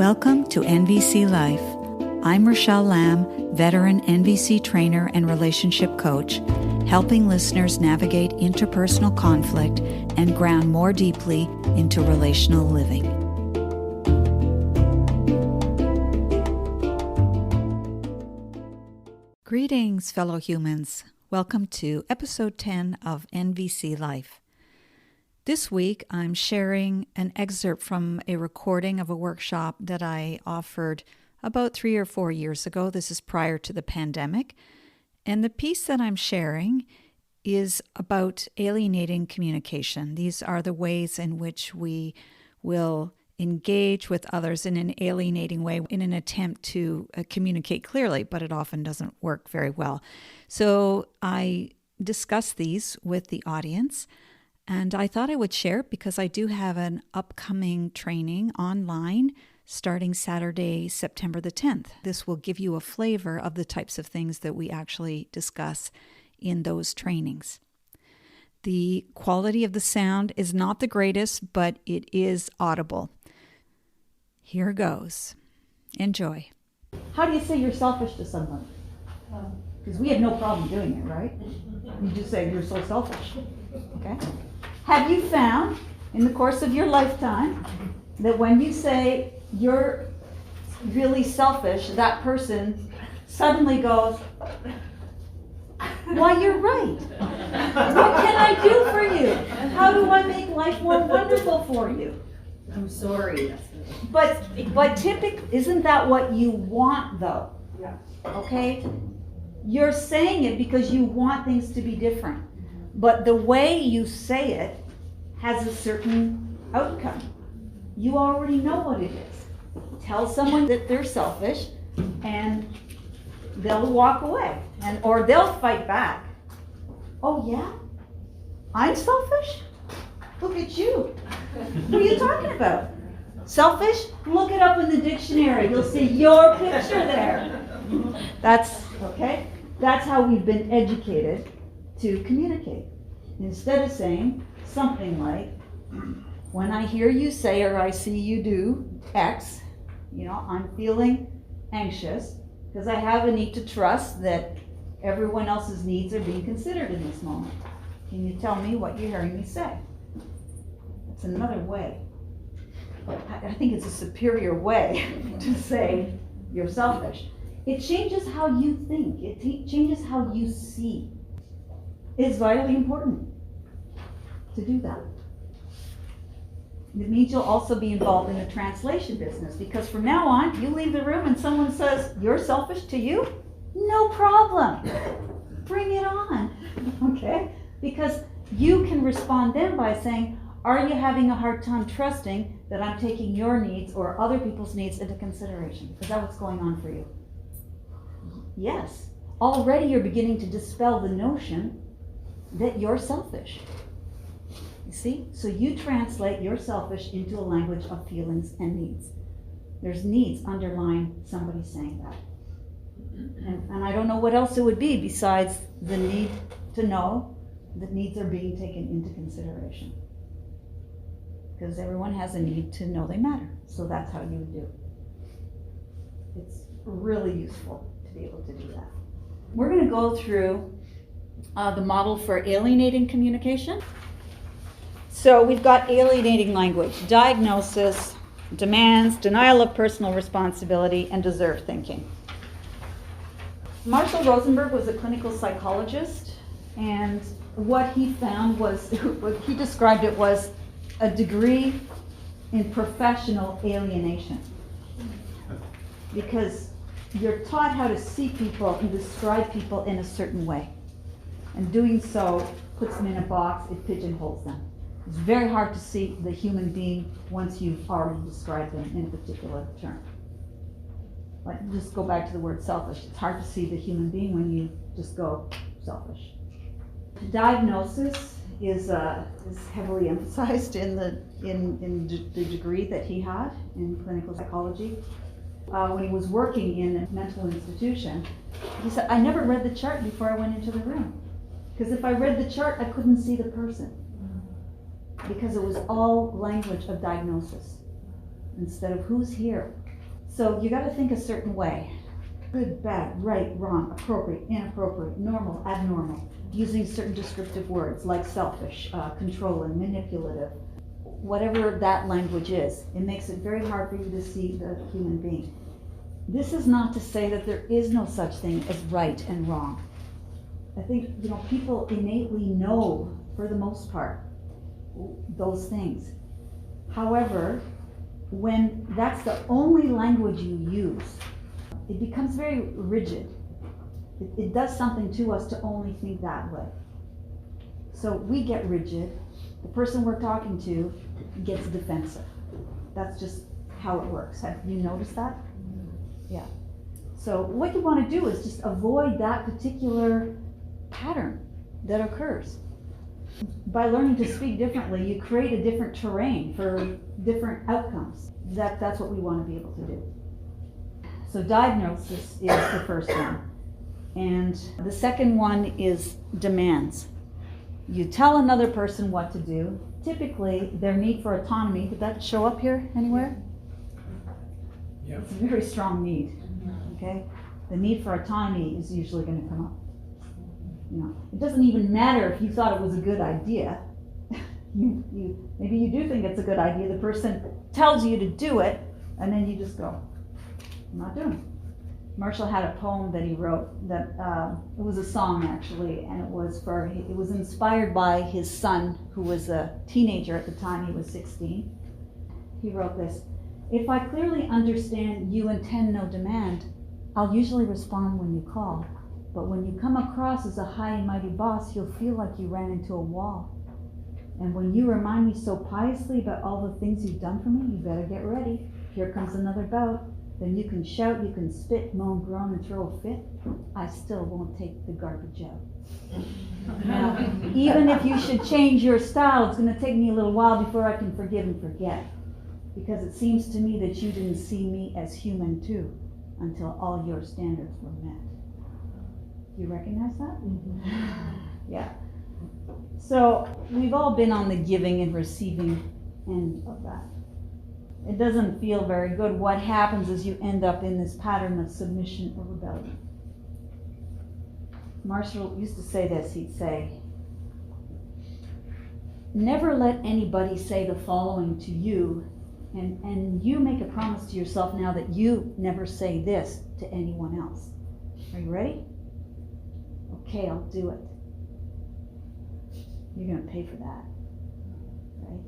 Welcome to NVC Life. I'm Rachelle Lamb, veteran NVC trainer and relationship coach, helping listeners navigate interpersonal conflict and ground more deeply into relational living. Greetings, fellow humans. Welcome to episode 10 of NVC Life. This week, I'm sharing an excerpt from a recording of a workshop that I offered about 3 or 4 years ago. This is prior to the pandemic. And the piece that I'm sharing is about alienating communication. These are the ways in which we will engage with others in an alienating way in an attempt to communicate clearly, but it often doesn't work very well. So I discuss these with the audience. And I thought I would share it because I do have an upcoming training online starting Saturday, September the 10th. This will give you a flavor of the types of things that we actually discuss in those trainings. The quality of the sound is not the greatest, but it is audible. Here goes. Enjoy. How do you say you're selfish to someone? Because we have no problem doing it, right? You just say you're so selfish. Okay? Have you found in the course of your lifetime that when you say you're really selfish, that person suddenly goes, "Why, you're right. What can I do for you? How do I make life more wonderful for you?" I'm sorry. But typically, isn't that what you want though? Yeah. Okay? You're saying it because you want things to be different. But the way you say it has a certain outcome. You already know what it is. Tell someone that they're selfish and they'll walk away. Or they'll fight back. "Oh yeah? I'm selfish? Look at you. What are you talking about? Selfish? Look it up in the dictionary. You'll see your picture there." That's okay. That's how we've been educated to communicate. Instead of saying something like, "When I hear you say or I see you do X, I'm feeling anxious because I have a need to trust that everyone else's needs are being considered in this moment. Can you tell me what you're hearing me say?" That's another way. I think it's a superior way to say you're selfish. It changes how you think. It changes how you see. It's vitally important to do that. It means you'll also be involved in the translation business, because from now on, you leave the room and someone says, "You're selfish to you?" No problem. Bring it on. Okay? Because you can respond then by saying, "Are you having a hard time trusting that I'm taking your needs or other people's needs into consideration? Is that what's going on for you?" Yes. Already you're beginning to dispel the notion that you're selfish. You see? So you translate you're selfish into a language of feelings and needs. There's needs underlying somebody saying that. And I don't know what else it would be besides the need to know that needs are being taken into consideration. Because everyone has a need to know they matter. So that's how you would do it. It's really useful to be able to do that. We're going to go through the model for alienating communication. So we've got alienating language, diagnosis, demands, denial of personal responsibility, and deserve thinking. Marshall Rosenberg was a clinical psychologist, and what he found was, what he described it was a degree in professional alienation. Because you're taught how to see people and describe people in a certain way. And doing so puts them in a box, it pigeonholes them. It's very hard to see the human being once you've already described them in a particular term. Like, just go back to the word selfish. It's hard to see the human being when you just go selfish. Diagnosis is heavily emphasized in the degree that he had in clinical psychology. When he was working in a mental institution, he said, "I never read the chart before I went into the room. Because if I read the chart, I couldn't see the person. Because it was all language of diagnosis. Instead of who's here, So you got to think a certain way. Good, bad, right, wrong, appropriate, inappropriate, normal, abnormal. Using certain descriptive words like selfish, controlling, manipulative. Whatever that language is, it makes it very hard for you to see the human being. This is not to say that there is no such thing as right and wrong. I think, people innately know, for the most part, those things. However, when that's the only language you use, it becomes very rigid. It does something to us to only think that way. So we get rigid. The person we're talking to gets defensive. That's just how it works. Have you noticed that? Yeah. So what you want to do is just avoid that particular pattern that occurs. By learning to speak differently, you create a different terrain for different outcomes. That's what we want to be able to do. So diagnosis is the first one. And the second one is demands. You tell another person what to do. Typically, their need for autonomy, did that show up here anywhere? Yeah. It's a very strong need, okay? The need for autonomy is usually going to come up. It doesn't even matter if you thought it was a good idea. Maybe you do think it's a good idea. The person tells you to do it, and then you just go, I'm not doing it. Marshall had a poem that he wrote that it was a song actually, and it was inspired by his son, who was a teenager at the time. He was 16. He wrote this: "If I clearly understand you intend no demand, I'll usually respond when you call. But when you come across as a high and mighty boss, you'll feel like you ran into a wall. And when you remind me so piously about all the things you've done for me, you better get ready. Here comes another bout. Then you can shout, you can spit, moan, groan, and throw a fit. I still won't take the garbage out." Now, even if you should change your style, it's going to take me a little while before I can forgive and forget. Because it seems to me that you didn't see me as human too, until all your standards were met. Do you recognize that? Mm-hmm. Yeah. So we've all been on the giving and receiving end of that. It doesn't feel very good. What happens is you end up in this pattern of submission or rebellion. Marshall used to say this. He'd say, "Never let anybody say the following to you, and you make a promise to yourself now that you never say this to anyone else." Are you ready? Okay, I'll do it. You're going to pay for that, right?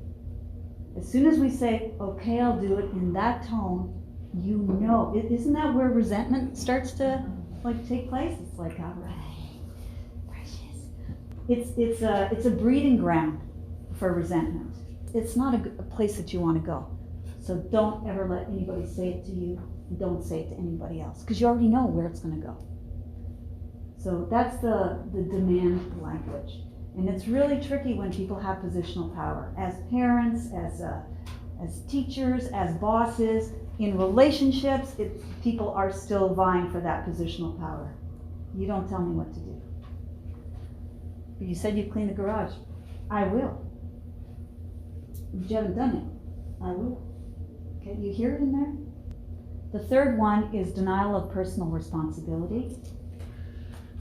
As soon as we say, okay, I'll do it, in that tone, isn't that where resentment starts to take place? It's like, all right, precious. It's a breeding ground for resentment. It's not a place that you want to go. So don't ever let anybody say it to you, and don't say it to anybody else, because you already know where it's going to go. So that's the demand language. And it's really tricky when people have positional power. As parents, as teachers, as bosses, in relationships, people are still vying for that positional power. You don't tell me what to do. But you said you'd clean the garage. I will. But you haven't done it. I will. Okay, you hear it in there? The third one is denial of personal responsibility.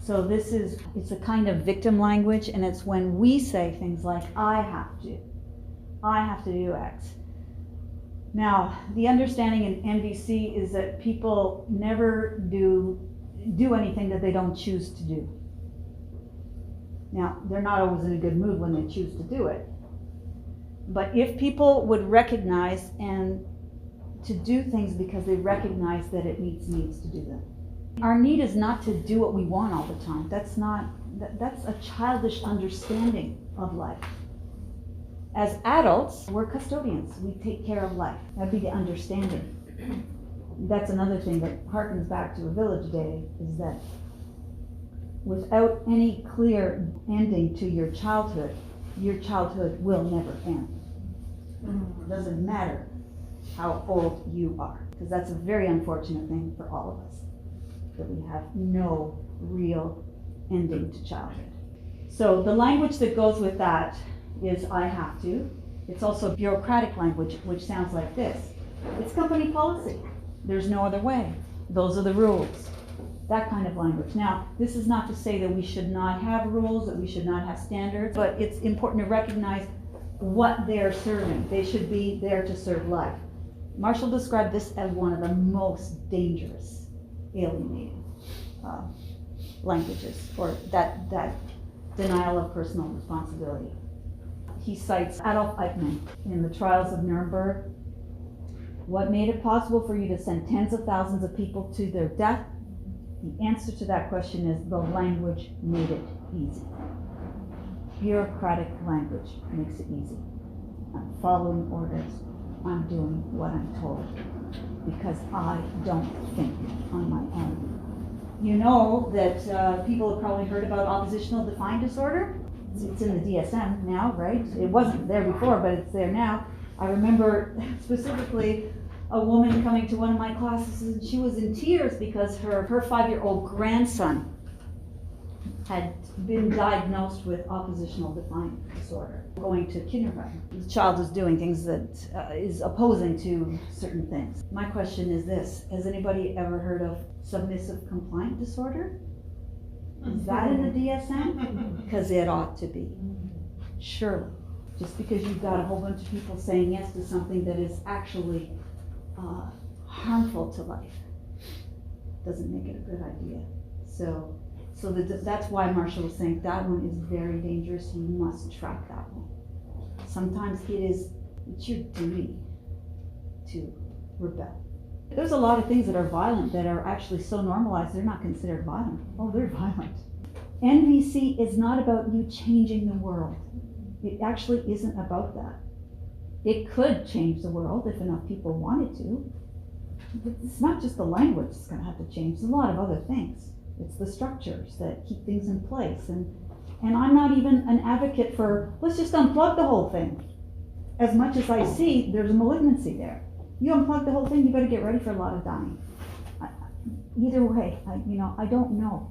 So it's a kind of victim language, and it's when we say things like, I have to do X. Now, the understanding in NVC is that people never do anything that they don't choose to do. Now, they're not always in a good mood when they choose to do it. But if people would recognize and to do things because they recognize that it meets needs to do them. Our need is not to do what we want all the time. That's a childish understanding of life. As adults, we're custodians. We take care of life. That'd be the understanding. That's another thing that harkens back to a village day, is that without any clear ending to your childhood will never end. It doesn't matter how old you are, because that's a very unfortunate thing for all of us, that we have no real ending to childhood. So the language that goes with that is I have to. It's also bureaucratic language, which sounds like this. It's company policy. There's no other way. Those are the rules. That kind of language. Now, this is not to say that we should not have rules, that we should not have standards, but it's important to recognize what they're serving. They should be there to serve life. Marshall described this as one of the most dangerous alienating languages, or that denial of personal responsibility. He cites Adolf Eichmann in the trials of Nuremberg. What made it possible for you to send tens of thousands of people to their death? The answer to that question is the language made it easy. Bureaucratic language makes it easy. I'm following orders. I'm doing what I'm told because I don't think on my own. You know that people have probably heard about oppositional defiant disorder. It's in the DSM now, right? It wasn't there before, but it's there now. I remember specifically a woman coming to one of my classes, and she was in tears because her 5-year-old grandson had been diagnosed with oppositional defiant disorder, going to kindergarten. The child is doing things that is opposing to certain things. My question is this: has anybody ever heard of submissive compliant disorder? Is that in the DSM? Because it ought to be. Surely. Just because you've got a whole bunch of people saying yes to something that is actually harmful to life doesn't make it a good idea. So that's why Marshall was saying that one is very dangerous. You must track that one. Sometimes it's your duty to rebel. There's a lot of things that are violent that are actually so normalized they're not considered violent. Oh, they're violent. NVC is not about you changing the world. It actually isn't about that. It could change the world if enough people wanted to. But it's not just the language that's going to have to change. There's a lot of other things. It's the structures that keep things in place. And I'm not even an advocate for, let's just unplug the whole thing. As much as I see there's a malignancy there. You unplug the whole thing, you better get ready for a lot of dying. Either way, I don't know.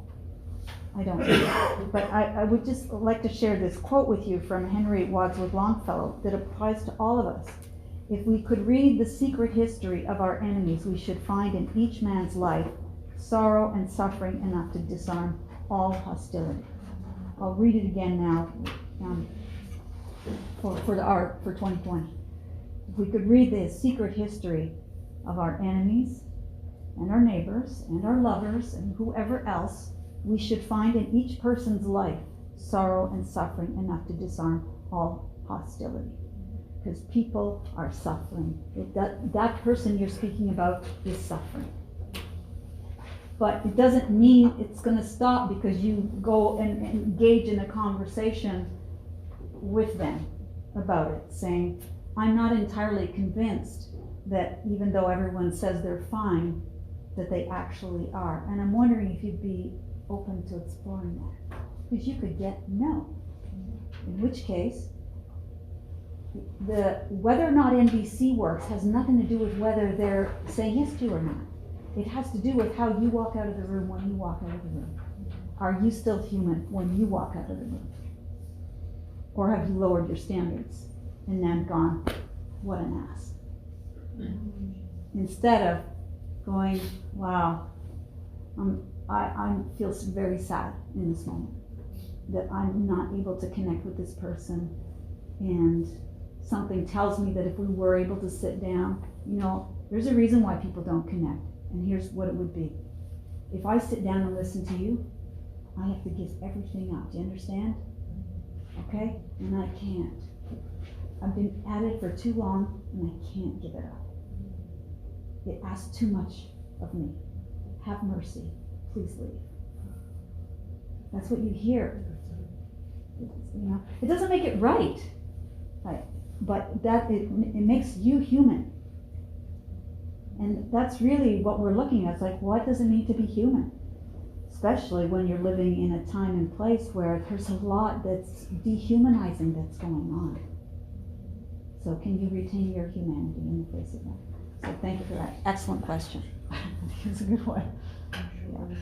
I don't know. But I would just like to share this quote with you from Henry Wadsworth Longfellow that applies to all of us. If we could read the secret history of our enemies, we should find in each man's life sorrow and suffering enough to disarm all hostility. I'll read it again now for the art for 2020. If we could read the secret history of our enemies and our neighbors and our lovers and whoever else, we should find in each person's life sorrow and suffering enough to disarm all hostility. Because people are suffering. That person you're speaking about is suffering. But it doesn't mean it's going to stop because you go and engage in a conversation with them about it, saying, I'm not entirely convinced that even though everyone says they're fine, that they actually are. And I'm wondering if you'd be open to exploring that. Because you could get no. In which case, whether or not NVC works has nothing to do with whether they're saying yes to you or not. It has to do with how you walk out of the room when you walk out of the room. Are you still human when you walk out of the room? Or have you lowered your standards and then gone, what an ass? Instead of going, wow, I feel very sad in this moment that I'm not able to connect with this person, and something tells me that if we were able to sit down, there's a reason why people don't connect, and here's what it would be. If I sit down and listen to you, I have to give everything up. Do you understand? Okay? And I can't. I've been at it for too long, and I can't give it up. It asks too much of me. Have mercy. Please leave. That's what you hear. It doesn't make it right, but that it makes you human. And that's really what we're looking at. It's like, what does it mean to be human? Especially when you're living in a time and place where there's a lot that's dehumanizing that's going on. So can you retain your humanity in the face of that? So thank you for that. Excellent question. It's a good one. Yeah.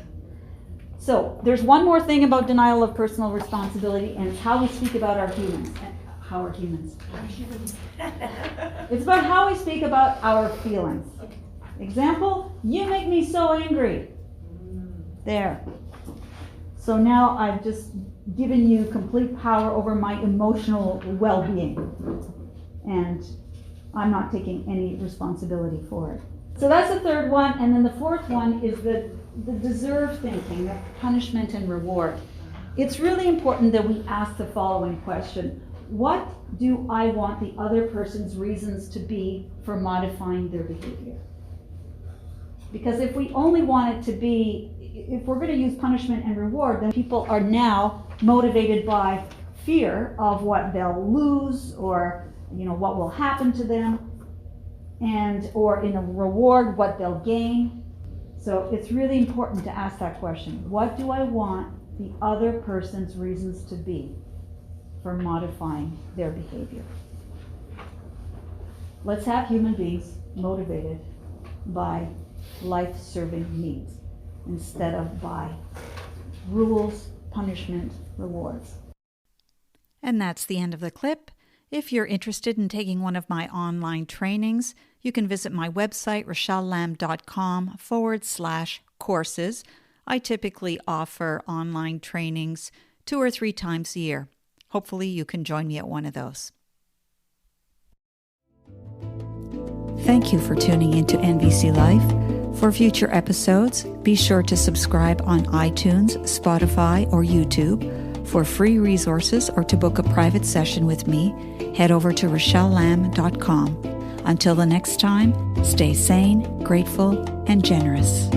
So there's one more thing about denial of personal responsibility, and it's how we speak about our humans. How are humans? It's about how we speak about our feelings. Example, you make me so angry. There. So now I've just given you complete power over my emotional well-being. And I'm not taking any responsibility for it. So that's the third one. And then the fourth one is the deserve thinking, the punishment and reward. It's really important that we ask the following question. What do I want the other person's reasons to be for modifying their behavior? Because if we only want it to be, if we're going to use punishment and reward, then people are now motivated by fear of what they'll lose or what will happen to them, and or in a reward what they'll gain. So it's really important to ask that question. What do I want the other person's reasons to be for modifying their behavior? Let's have human beings motivated by life-serving needs instead of by rules, punishment, rewards. And that's the end of the clip. If you're interested in taking one of my online trainings, you can visit my website, rachellelamb.com/courses. I typically offer online trainings 2 or 3 times a year. Hopefully you can join me at one of those. Thank you for tuning into NVC Life. For future episodes, be sure to subscribe on iTunes, Spotify, or YouTube. For free resources or to book a private session with me, head over to rachellelamb.com. Until the next time, stay sane, grateful, and generous.